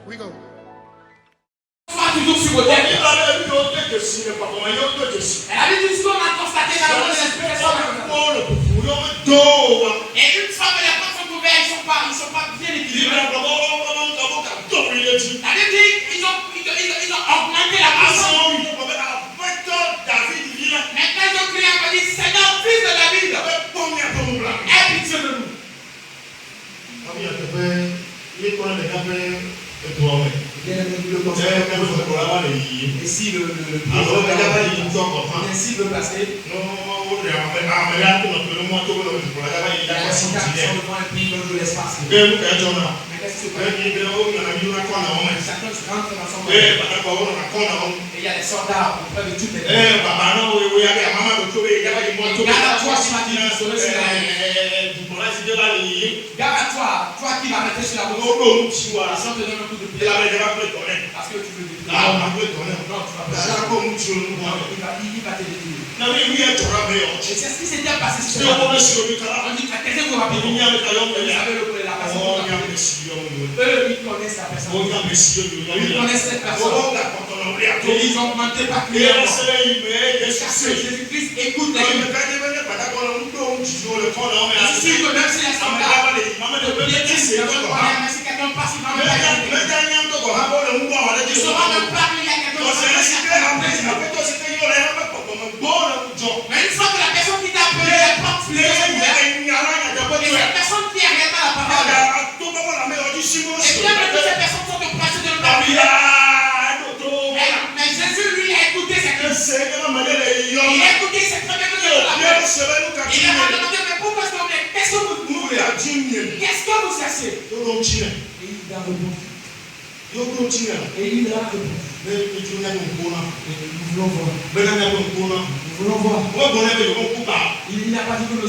We go. Toujours sur vos têtes. Elle a dit ce qu'on a constaté dans le explication. Et une fois que les portes sont ouvertes, ils sont pas bien équilibrés. Ça veut dire qu'ils ont augmenté la puissance. Maintenant ils ont crié à dire Seigneur, fils de David, aie pitié de nous. Et si le ainsi veut passer, l'espace. Chacun se rentre dans son monde. Et il y a des soldats auprès de toutes les garde à toi, toi qui vas rester sur la route. Si on te donne un coup de pied, parce que tu veux détruire. Non, tu vas pas. Il va te détruire. Et c'est ce qui s'était passé sur la route. On dit que quelqu'un vous rappelle. Vous savez le la personne. Eux, ils connaissent la personne. Ils connaissent cette personne. Et ils ont augmenté par prière. Parce que Jésus-Christ écoute les gens. Si que même si les soldats de piétiner, si quelqu'un passe, il va me faire. Tu sauras même pas qu'il y a quelqu'un qui mais une fois que la personne qui t'a appelé est porte, et cette personne qui arrête la parole, et bien que ces personnes sont de passer de notre vie, mais Jésus lui a écouté cette chose. Il a écouté cette première chose de la paix. Il a demandé, mais pourquoi est-ce que vous voulez? Qu'est-ce que vous voulez? Qu'est-ce que vous cherchez? Et il a répondu. Et il a répondu. Nous voulons voir. Il n'a pas dit que nous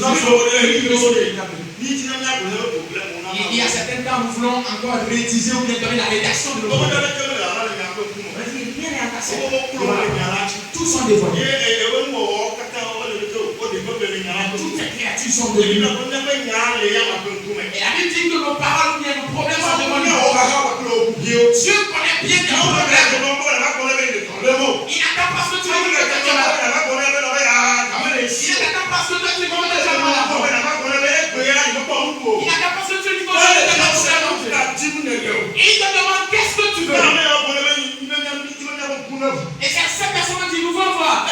il y a certains temps, nous voulons encore réutiliser ou bien donner la rédaction de nos problèmes. Rien n'est encassé. Tous sont dévoilés. Toutes ces créatures sont dévoilées. Et la Bible dit que nos paroles ou bien nos problèmes sont devant nous. Dieu connaît bien tes problèmes. Il n'attend pas ce que tu veux que tu aies. Il n'attend pas ce que tu veux que tu aies. Il n'attend pas ce que tu veux que tu aies. Et il te demande qu'est-ce que tu veux. Et cette personne dit nous voulons voir. Et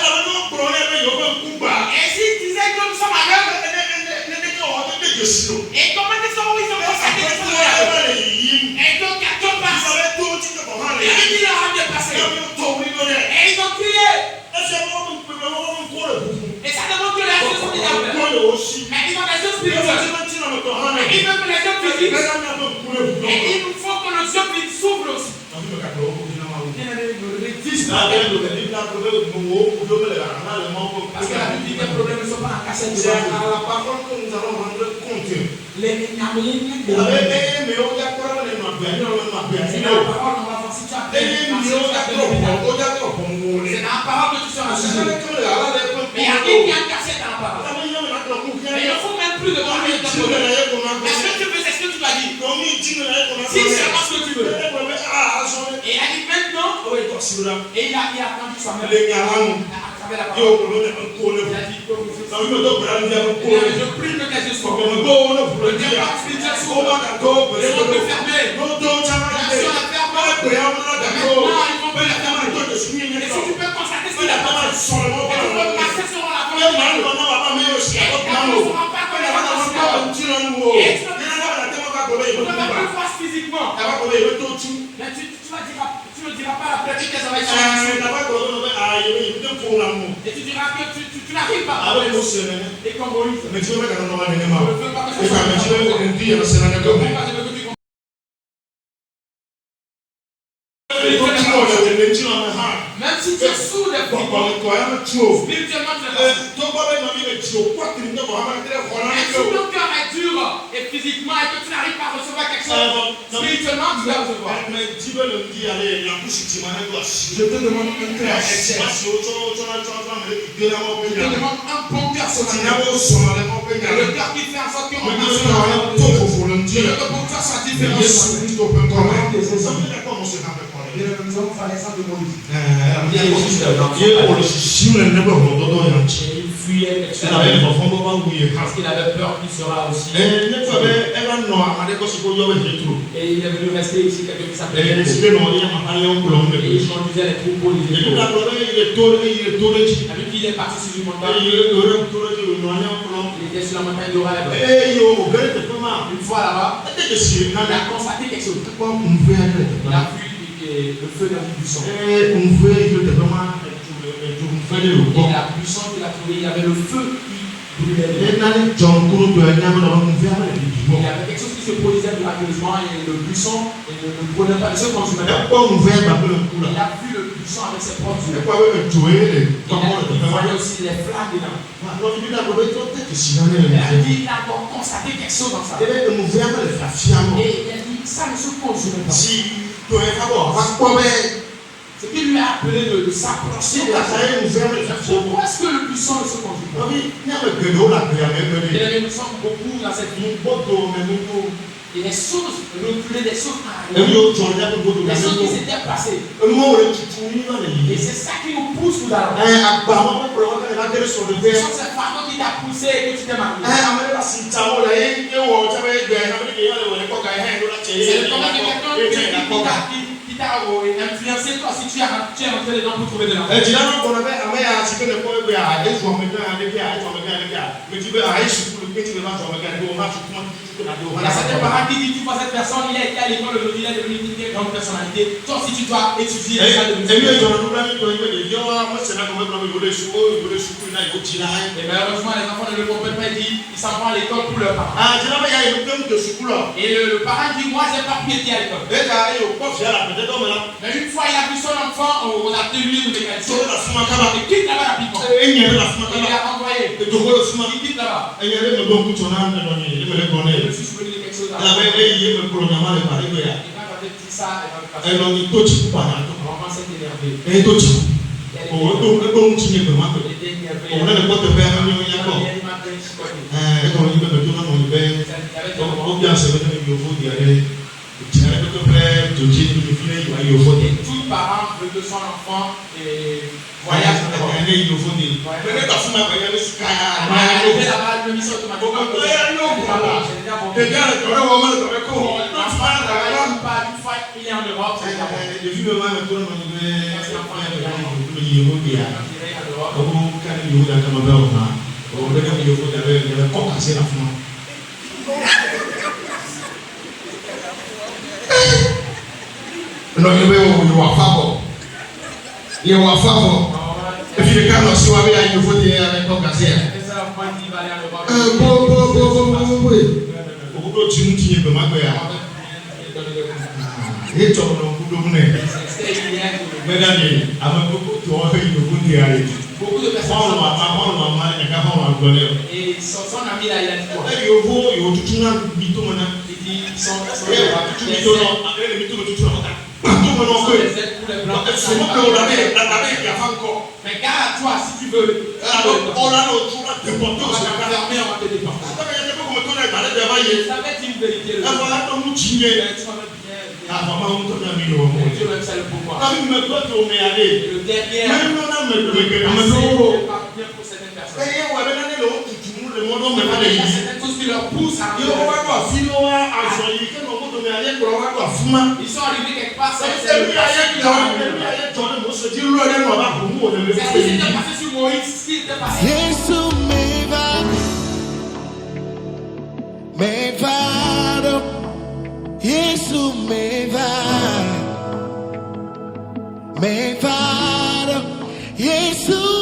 s'il disait que nous sommes aveugles, et comment ils ont constaté que nous sommes aveugles? Et donc quelqu'un passe. Et il dit leur de passer. Et ils ont crié. Et ça demande que les yeux sont des aveugles. Mais ils ont des yeux spirituels. Et ils veulent que les yeux physiques. Et il nous faut que nos yeux physiques s'ouvrent aussi. Parce que la Bible dit que les problèmes ne sont pas en cassette. C'est à la parole que nous allons rendre compte. Les Nyamlin, la parole, on va voir si tu as c'est dans la parole que tu seras jugé. Mais il y a qui a cassé dans la parole. Mais il ne faut même plus de parler de ta parole. Est-ce que tu veux, c'est ce que tu vas dire. Si c'est pas ce que tu veux. Et il a dit maintenant, et il a attendu soi-même. Je prie que tes yeux soient ouverts. Le diable spirituel s'ouvre. Les portes fermées. La nation est fermée. Maintenant, ils vont me la fermer. Et si tu peux constater ce qu'il a fait, et tu peux passer sur la volonté. Et tu ne sauras pas que les gens sont et tu ne peux pas plus voir physiquement. Mais tu ne diras pas après que tes oreilles sont et tu diras que tu n'arrives pas. Et comme Moïse. Je ne veux pas que ce soit même si tu es sourd spirituellement, tu es et si ton cœur est dur et physiquement et que tu n'arrives pas à recevoir quelque chose, spirituellement tu dois recevoir. Je te demande un cœur sincère. Je te demande un bon cœur solennel. Le cœur qui fait en sorte qu'on peut que pour toi soit différent. Nous allons faire l'exemple de Moïse. Il fuyait parce qu'il avait peur qu'il sera aussi. Et il est venu rester ici quelqu'un qui s'appelait Jethro. Et il conduisait les troupeaux des Jethro. La Bible dit qu'il est parti sur une montagne. Il était sur la montagne d'Oreb. Une fois là-bas, il a constaté quelque chose. Il a vu le feu dans le buisson. Et la buisson qu'il a trouvé, il y avait le feu qui brûlait. Il y avait quelque chose qui se produisait miraculeusement et le buisson ne prenait pas, ne se consumait pas. Il a vu le buisson avec ses propres yeux. Il voyait aussi les flammes dedans. Il a dit, il a encore constaté quelque chose dans ça. Et il a dit, ça ne se consume pas. Ce qui lui a appelé de s'approcher de la terre. Pourquoi est-ce que le buisson ne se consume pas? Nous sommes beaucoup dans cette vie. Et les choses reculées, des choses arrivées, des choses qui s'étaient passées. Et c'est ça qui nous pousse tout à l'heure. Ce sont ces fardeaux qui t'a poussé et que tu t'es marié. C'est le commun de quelqu'un qui t'a influencé toi si tu es rentré dedans pour trouver de l'argent. Il y a certains parents qui disent, tu vois cette personne, il a été à l'école aujourd'hui, il est devenu une grande personnalité. Toi aussi tu dois étudier ça de musique. Et malheureusement les enfants ne le comprennent pas, ils s'en vont à l'école pour leurs parents. Et le parent dit, moi j'ai pas pu être à l'école. Mais une fois il a vu son enfant au atelier de mécanicien, il quitte là-bas rapidement. Il l'a envoyé. Il quitte là-bas. Je suis souvenu de quelque chose à la fin. Et quand j'avais dit ça, elle m'a dit, maman s'est énervée. Elle était tout parent veut que son enfant voyage d'abord. Là-bas, le mission automatiquement. Il est en Europe. Beaucoup de personnes et son ami là, il a dit quoi? Mais garde-toi si tu veux. On va te déporter. Ça va être une vérité. Dieu même sait le pouvoir. Et le dernier, pour certaines personnes. Il y a certaines choses qui leur poussent à ils sont arrivés quelque part, c'est ce qui s'était passé sur Moïse, ce qui était passé. Jesus